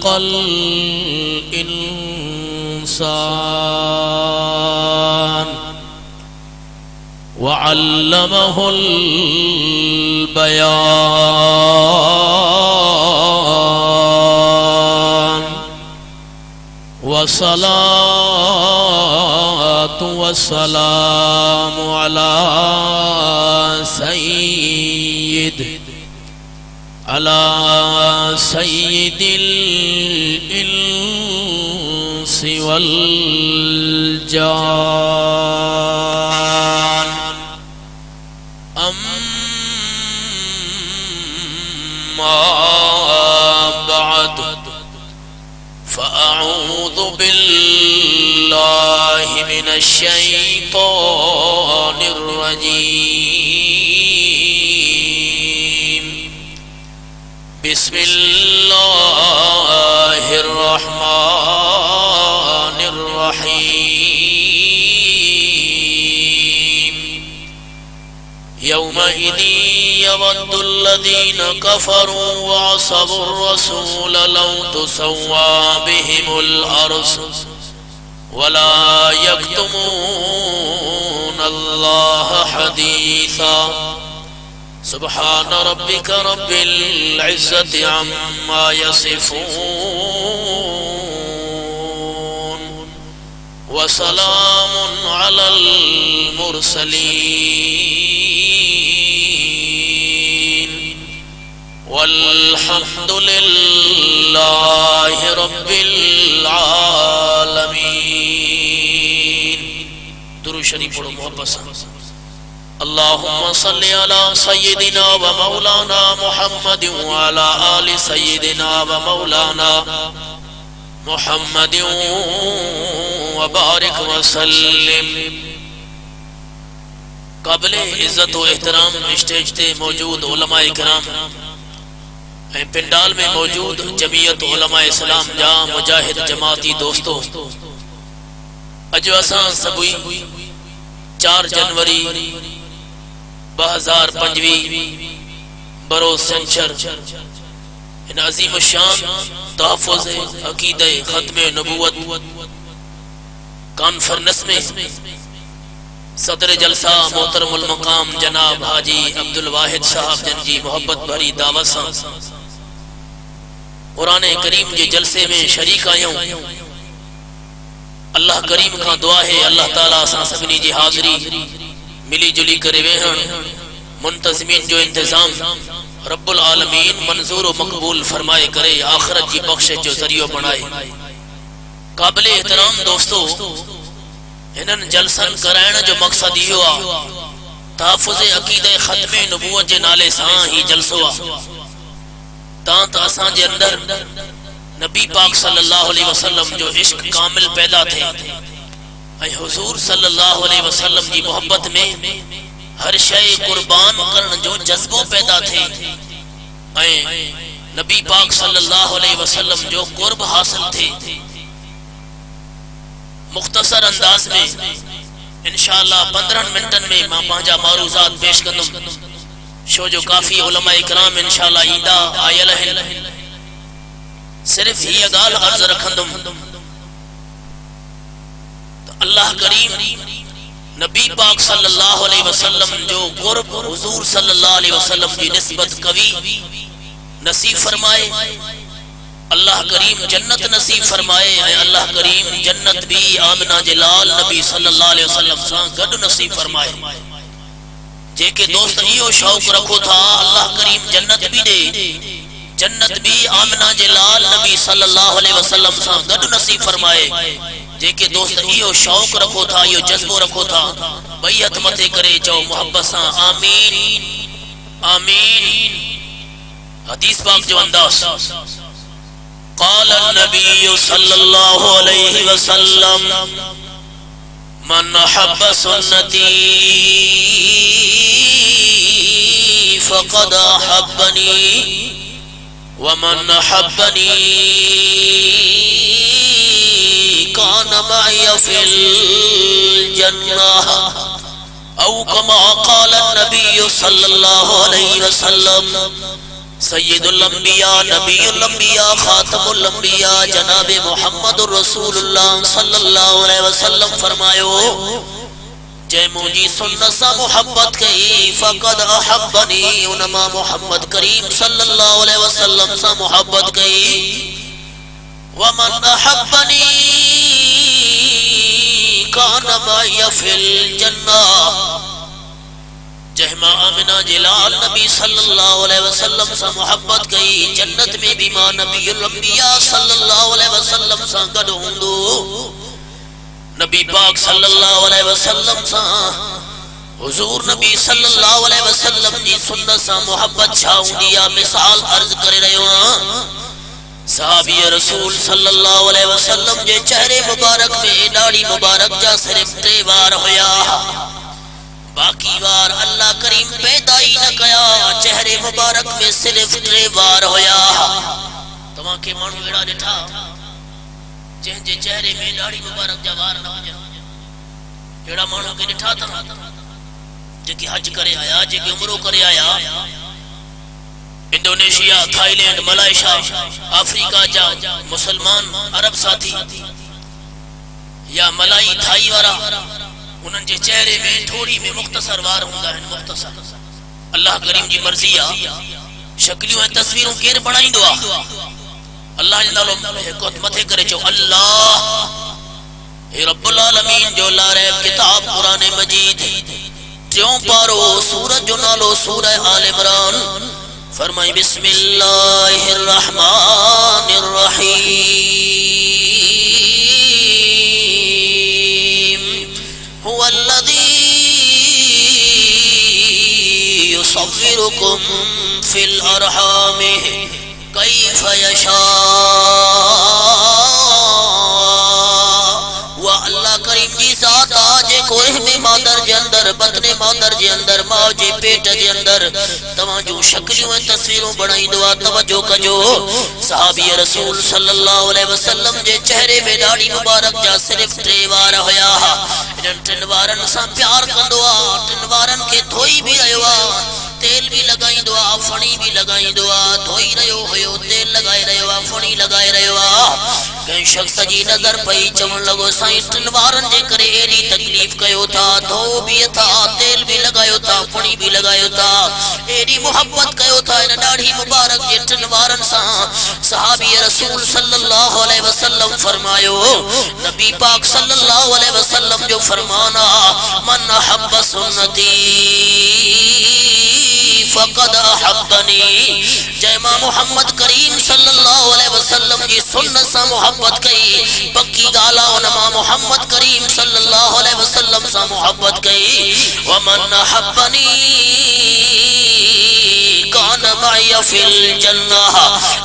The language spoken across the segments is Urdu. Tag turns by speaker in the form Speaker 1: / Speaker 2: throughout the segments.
Speaker 1: الإنسان وعلمه البيان والصلاة والسلام على سيد الإنس والجان أما بعد فأعوذ بالله من الشيطان الرجيم بسم الله الرحمن الرحيم يومئذ يود الذين كفروا وعصوا الرسول لو تسوى بهم الأرض ولا يكتمون الله حديثا سبحان ربك رب العزة عما يصفون وسلام على المرسلين والحمد لله رب العالمين. درود شریف پڑھو محبت سے. اللهم صل على سيدنا ومولانا محمد وعلى آل سيدنا ومولانا محمد وبارك وسلم. قابل عزت و احترام اسٹیج تے موجود علماء کرام پنڈال میں موجود جمعیت علماء اسلام جا مجاہد جماعتی دوستو، اجو اساں سبوی 4 جنوری 2025 بروز سنچر ان عظیم الشان تحفظ عقیدہ ختم نبوت کانفرنس میں صدر جلسہ محترم المقام جناب حاجی عبدالواحد صاحب جن جی محبت بھری دعوت سان قرآن کریم کے جلسے میں شریک آیوں. اللہ کریم کا دعا ہے اللہ تعالیٰ سان سبنی جی حاضری ملی جلی کرے ویہن منتظمین جو انتظام رب العالمین منظور و مقبول فرمائے کرے آخرت کی بخش جو ذریعہ بنائے. قابل احترام دوستو، انہن جلسن کرائن جو مقصد یہ ہوا تحفظ عقیدہ ختم نبوت جے نالے سان ہی جلسو تاں تا اساں جے اندر نبی پاک صلی اللہ علیہ وسلم جو عشق کامل پیدا تھے اے حضور صلی اللہ علیہ وسلم جی محبت میں ہر شے قربان کرن جو جذبو پیدا تھے اے نبی پاک صلی اللہ علیہ وسلم جو قرب حاصل تھے. مختصر انداز میں انشاءاللہ 15 منٹن میں ماں پانجا معروضات پیش کردم شو جو کافی علماء اکرام انشاءاللہ ایدہ آئل ہیں. صرف ہی اگال عرض رکھندم اللہ کریم نبی پاک صلی اللہ علیہ وسلم جو قرب حضور صلی اللہ علیہ وسلم کی نسبت قوی نصیب فرمائے. اللہ کریم جنت نصیب فرمائے. اللہ کریم جنت بھی آمنہ جلال نبی صلی اللہ علیہ وسلم سان گڈ نصیب فرمائے. جے کہ دوست ایو شوق رکھو تھا اللہ کریم جنت بھی دے، جنت بھی آمنہ جلال نبی صلی اللہ علیہ وسلم سان گڈ نصیب فرمائے. جے کہ دوست ایو شوق رکھو تھا ایو جذبو رکھو تھا بیعت متے کرے جو محبت سان آمین آمین. حدیث پاک جو انداز قال النبی صلی اللہ علیہ وسلم من حب سنتی فقد حبنی ومن حبنی کان معی فی الجنہ او کما قال النبی صلی اللہ علیہ وسلم سید الانبیاء نبی الانبیاء خاتم الانبیاء جناب محمد رسول اللہ صلی اللہ علیہ وسلم فرمایو جے مجھے سنت سا محبت کئی فقد احبنی انما محمد کریم صلی اللہ علیہ وسلم سا محبت کئی ومن احبنی کان معی فی الجنہ جہما آمنہ جلال نبی صلی اللہ علیہ وسلم سا محبت کئی جنت میں بھی ماں نبی الانبیاء صلی اللہ علیہ وسلم سا گڑ ہوندو نبی پاک صلی اللہ علیہ وسلم سا حضور نبی صلی اللہ علیہ وسلم جی سنت سا محبت چھاؤں دیا مثال عرض کرے رہے ہاں صحابی رسول صلی اللہ علیہ وسلم جے چہرے مبارک میں داڑھی مبارک جا صرف 3 بار ہویا باقی بار اللہ کریم پیدا ہی نہ کیا چہرے مبارک میں صرف 3 بار ہویا تمہاں کے مانو ایڑا ڈٹھا جن جے چہرے میں داڑھی مبارک جا بار نہ ہو جائے ایڑا مانو کے ڈٹھا تھا جے کی حج کرے آیا جے کی عمرو کرے آیا انڈونیشیا تھائی لینڈ ملائیشیا افریقہ جا مسلمان عرب ساتھی یا ملائی تھائی وارا انہن جے چہرے میں تھوڑی میں مختصر وار ہوندا ہے مختصر اللہ کریم جی مرضی آ شکلیوں ہیں تصویروں کیر بڑھائیں دعا اللہ جنالو کو متھے کرے چو اللہ اے رب العالمین جو لا ریب کتاب قرآن مجید تیوں پارو سورت جو نالو سورہ آل عمران فرمائی بسم اللہ الرحمن الرحیم هو الذی یصورکم فی الارحام کیف یشاء وہ اللہ کریم جی ذات آجے کوئی میں مادر جے اندر بطن مادر جے اندر ماں جے پیٹ جے اندر توجہ شکلیوں ہیں تصویروں بڑھائی دعا توجہ کجو صحابی رسول صلی اللہ علیہ وسلم جے چہرے میں داڑھی مبارک جا صرف 3 بار ہویا انہن 3 بارن سا پیار کندوا 3 بارن کے دھوئی بھی رہوا تیل بھی لگائیں دعا فنی بھی لگائیں دعا دھوئی رہو ہوئے تیل لگائے رہو فنی لگائے رہو کہیں شخص جی نظر پئی چون لگو سائیں 3 بارن جے کرے ایڈی تکلیف کیو تھا دھو بھی تھا تیل بھی لگائیو تھا فنی بھی لگائیو تھا ایڈی محبت کیو تھا ان داڑھی مبارک جے 3 بارن سا صحابی رسول صلی اللہ علیہ وسلم فرمایو نبی پاک صلی اللہ علیہ وسلم جو فرمانا من حب سنتی فقد احبنی جیما محمد کریم صلی اللہ علیہ وسلم جی سنت سا محبت کئی پکی گالا انما محمد کریم صلی اللہ علیہ وسلم سا محبت کئی ومن احبنی کان معی فی الجنہ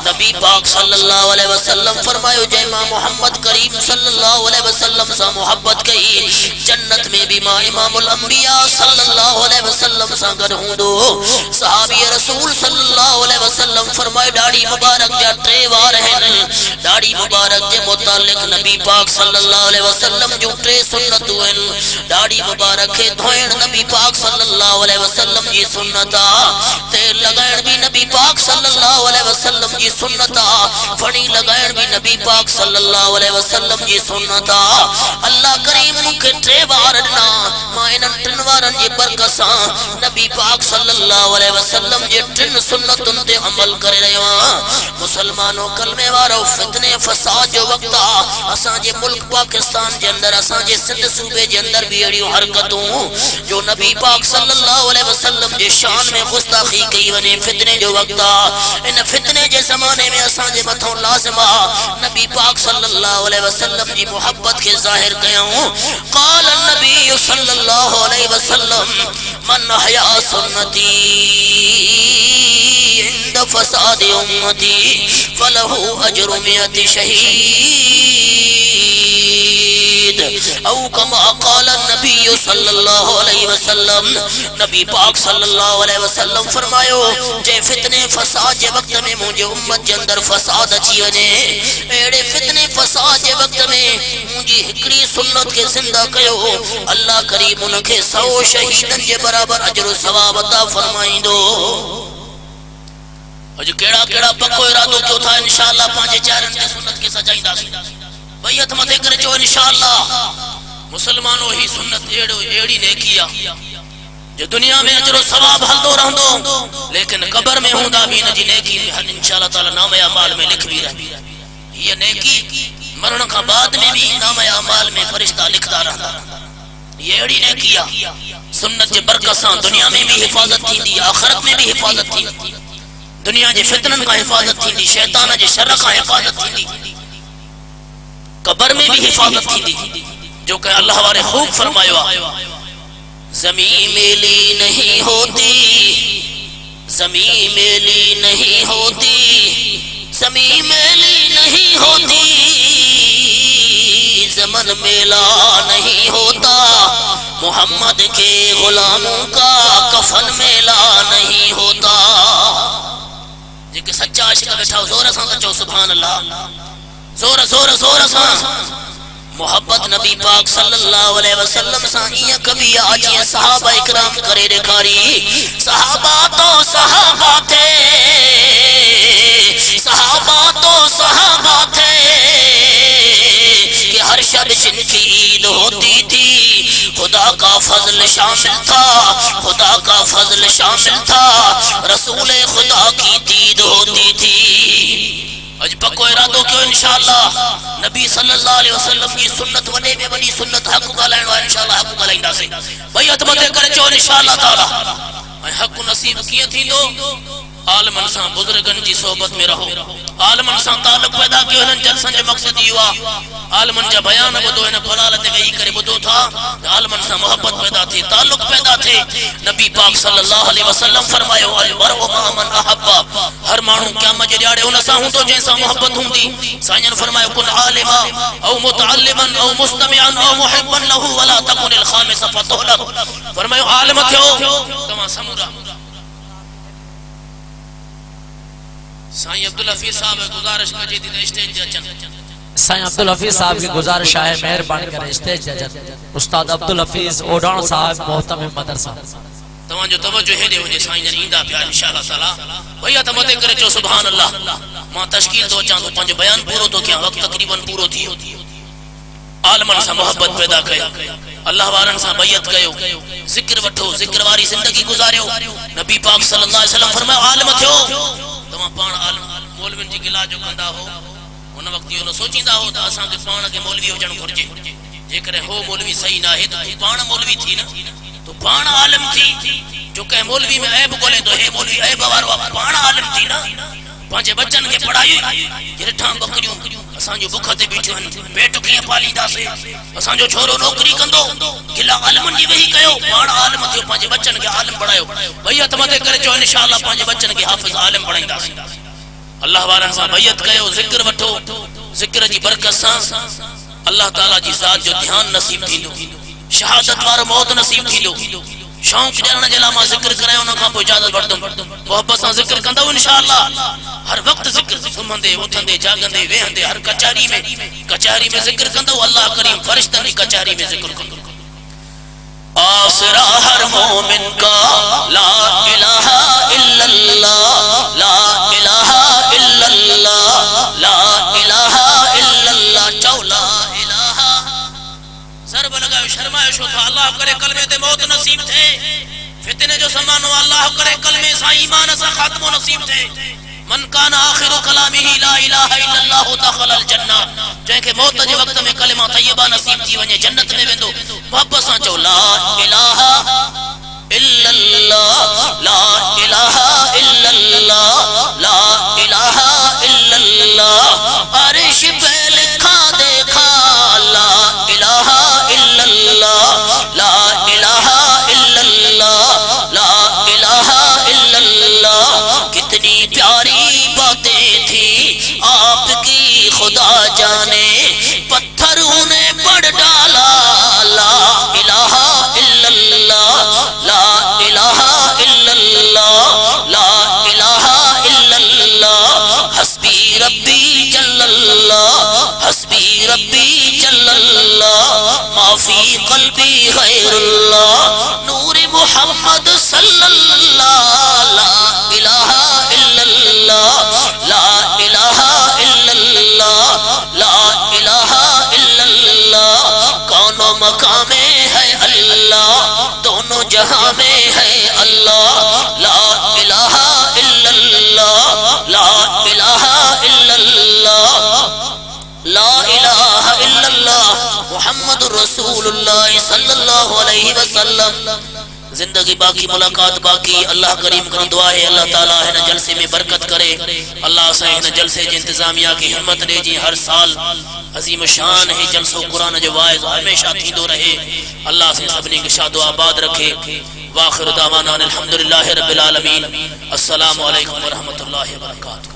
Speaker 1: نبی پاک صلی اللہ علیہ وسلم فرمایو جیما محمد کریم صلی اللہ علیہ وسلم سا محبت کئی جنت میں بھی ماں امام الانبیاء صلی اللہ علیہ وسلم سا گر ہوں دو صحابی رسول صلی اللہ علیہ وسلم فرمائے داڑھی مبارک جا 3 بار ہیں داڑھی مبارک جے متعلق نبی پاک صلی اللہ علیہ وسلم جو 3 سنتوں ہیں داڑھی مبارک ہے دھوئن نبی پاک صلی اللہ علیہ وسلم جی سنتا تیل لگائن بھی نبی پاک صلی اللہ علیہ وسلم جی سنتا فنی لگائن بھی نبی پاک صلی اللہ علیہ وسلم جی سنتا اللہ کریم مکہ 3 بارنا مائنن 3 بارن جی برکساں نبی پاک صلی اللہ علیہ وسلم جی 3 سنتن تے عمل کرے رہے ہیں مسلمانوں کلمے وارو فتنے فساد جو وقتا اسان جے ملک پاکستان جے اندر اسان جے سندھ صوبے جے اندر بھی اڑیوں حرکتوں جو نبی پاک صلی اللہ علیہ وسلم جے شان میں گستاخی کی ونے فتنے جو وقتا ان فتنے جے زمانے میں اسان جے متھوں لازمہ نبی پاک صلی اللہ علیہ وسلم جی محبت کے ظاہر کیوں قال النبی صلی اللہ علیہ وسلم من احیا سنتی عند فساد امتی فلہ اجر 100 شہید او کما قال النبی صلی اللہ علیہ وسلم نبی پاک صلی اللہ علیہ وسلم فرمایو جے فتنے فساد جے وقت میں مجھے امت جے اندر فساد اچھی ونے ایڑے فتنے فساد جے وقت میں مجھے ہکڑی سنت کے زندہ کیو اللہ کریم ان کے 100 شہیدن جے برابر اجر و ثواب عطا فرمائیں دو اج کیڑا کیڑا پکو ارادو کیو تھا انشاءاللہ پانچے چارن تے سنت کے سجائیندہ سے بیعت متے کرے جو انشاءاللہ مسلمانوں ہی سنت ایڑی نے کیا جو دنیا میں اجر و ثواب ہلدو رہندو لیکن قبر میں ہوندا بھی نہ جی نیکی انشاءاللہ تعالی نام اعمال میں لکھ بھی رہی یہ نیکی مرن کا بعد میں بھی نام اعمال میں فرشتہ لکھتا رہتا یہ ایڑی نے کیا سنت کے برکت سے دنیا میں بھی حفاظت تھی آخرت میں بھی حفاظت تھی دنیا کے فتنن کا حفاظت تھی شیطان کے شر کا حفاظت تھی قبر میں بھی حفاظت تھی جو کہ اللہ والے خوب فرمایا زمین میلی نہیں ہوتی زمین میلی نہیں ہوتی زمین میلی نہیں ہوتی زمن میلا نہیں ہوتا محمد کے غلاموں کا کفن میلا نہیں ہوتا جے کہ سچا عاشق بیٹھا زور سان چو سبحان اللہ زور زور زور سان محبت نبی پاک صلی اللہ علیہ وسلم سائیں کبھی آجی صحابہ اکرام کرے رکھاری صحابہ تو صحابہ تھے صحابہ تو صحابہ تھے کہ ہر شب جن کی عید ہوتی تھی خدا کا فضل شامل تھا خدا کا فضل شامل تھا رسول خدا کی دید ہوتی تھی اج پکو ارادو کیوں انشاءاللہ نبی صلی اللہ علیہ وسلم کی سنت ونے میں بنی سنت حق گالائن و انشاءاللہ حق گالائن دا سے بیعت متے کرے چو انشاءاللہ تعالی حق نصیب کیے تھی لو عالم انسان بزرگن جی صحبت میں رہو عالم انسان تعلق پیدا کیوں انہن جلسن جو مقصد ہوا عالمن جا بیان بدو انہن پلالت وہی کرے بدو تھا عالم انسان محبت پیدا تھی تعلق پیدا تھے نبی پاک صلی اللہ علیہ وسلم فرمائے المرء مع من احب ہر مانو کیا مجریاڑے انہا سا ہوں تو جیسا محبت ہوں دی سائن فرمائے کن عالما او متعلما او مستمعا او محبا لہو ولا تکن الخامس فتحلق فرمائے عالم تھو تمہاں سمورا سائیں عبدالحفیظ صاحب گزارش کا جیدی دے اسٹیج دے اچھن
Speaker 2: سائیں عبدالحفیظ صاحب کی گزارش ہے مہربانی کریں اسٹیج دے اچھن استاد عبدالحفیظ اوڈان صاحب محتم مدرسہ
Speaker 1: تمام جو توجہ ہے دے ہو جے سائیں جن ایندہ پیا انشاءاللہ تعالی بھئیہ تمتے کرے چو سبحان اللہ ماں تشکیل دو چاندو پانچ بیان پورو تو کیا وقت تقریباً پورو تھی عالمن سا محبت پیدا کیا اللہ وارن سا بیعت کیو ذکر وٹھو ذکر واری زندگی گزاریو نبی پاک صلی اللہ علیہ وسلم فرمائے عالم تھو تمہاں پان عالم مولوین جی گلا جو کندہ ہو ان وقت یہ سوچیندہ ہو تا اساں کے پان کے مولوی ہو جن گھرجے جے کرے ہو مولوی صحیح نہ ہے تو پان مولوی تھی نا تو پان عالم تھی جو کہ مولوی میں عیب بولے تو ہے مولوی عیب وارو پان عالم تھی نا پانچے بچن کے پڑھائی یہ رٹھاں بکریوں اساں جو بکھتے بیٹھے ہیں پیٹ کیاں پالی دا سے اساں جو چھوڑو نوکری کندو گلا عالمن جی وہی کہو پان عالم تھیو پانچے بچن کے عالم پڑھایو بھیا تمتے کرے جو انشاءاللہ پانچے بچن کے حافظ عالم پڑھائیں دا سے اللہ وارن سا بیعت کہو ذکر وٹھو ذکر جی برکت سا اللہ تعالیٰ جی ذات جو دھیان نصیب تھی دو شہادت وارو موت نصیب تھی دو شوق جانا جلا ماں ذکر کرے انہاں کا پو اجازت بڑھتم محبت سا ذکر کندو انشاءاللہ ہر وقت ذکر سمندے اٹھندے جاگندے وہندے ہر کچاری میں ذکر کندو اللہ کریم فرشتن کی کچاری میں ذکر کندو آسرا ہر مومن کا لا الہ الا اللہ لا الہ الا اللہ لا الہ الا اللہ چو لا الہ ضرب لگا شرمائش ہوتا اللہ کرے کلمے تے موت نصیب تھے فتنے جو سمانو اللہ کرے کلمے سا ایمان سا خاتم نصیب تھے من کان آخر کلامہ لا الہ الا اللہ دخل الجنہ جن کے موت جے وقت میں کلمہ طیبہ نصیب تھی ونجے جنت میں ویندو محبت سان چو لا الہ الا اللہ لا الہ الا اللہ لا الہ الا اللہ عرش پہ لکھا دیکھا لا الہ الا اللہ لا الہ الا اللہ لا الہ الا اللہ کتنی پیاری باتیں تھی آپ کی خدا جانے پتھروں نے پڑھ ڈالا لا الہ الا اللہ لا الہ الا اللہ لا الہ الا اللہ حسبی ربی جل اللہ حسبی ربی جل اللہ ما فی قلبی غیر اللہ نور محمد صلی اللہ لا الہ الا اللہ جہاں میں ہے اللہ لا الہ الا اللہ لا الہ الا اللہ لا الہ الا اللہ محمد رسول اللہ صلی اللہ علیہ وسلم. زندگی باقی ملاقات باقی. اللہ کریم کا دعا ہے اللہ تعالیٰ ہے نا جلسے میں برکت کرے. اللہ سے ہے نا جلسے جی انتظامیہ کی ہمت دے جی. ہر سال عظیم شان ہے جلسوں قرآن جو وائز ہمیشہ تھیندو رہے. اللہ سے سبنی کے شاد و آباد رکھے. واخر دعوانا الحمدللہ رب العالمین. السلام علیکم ورحمۃ اللہ وبرکاتہ.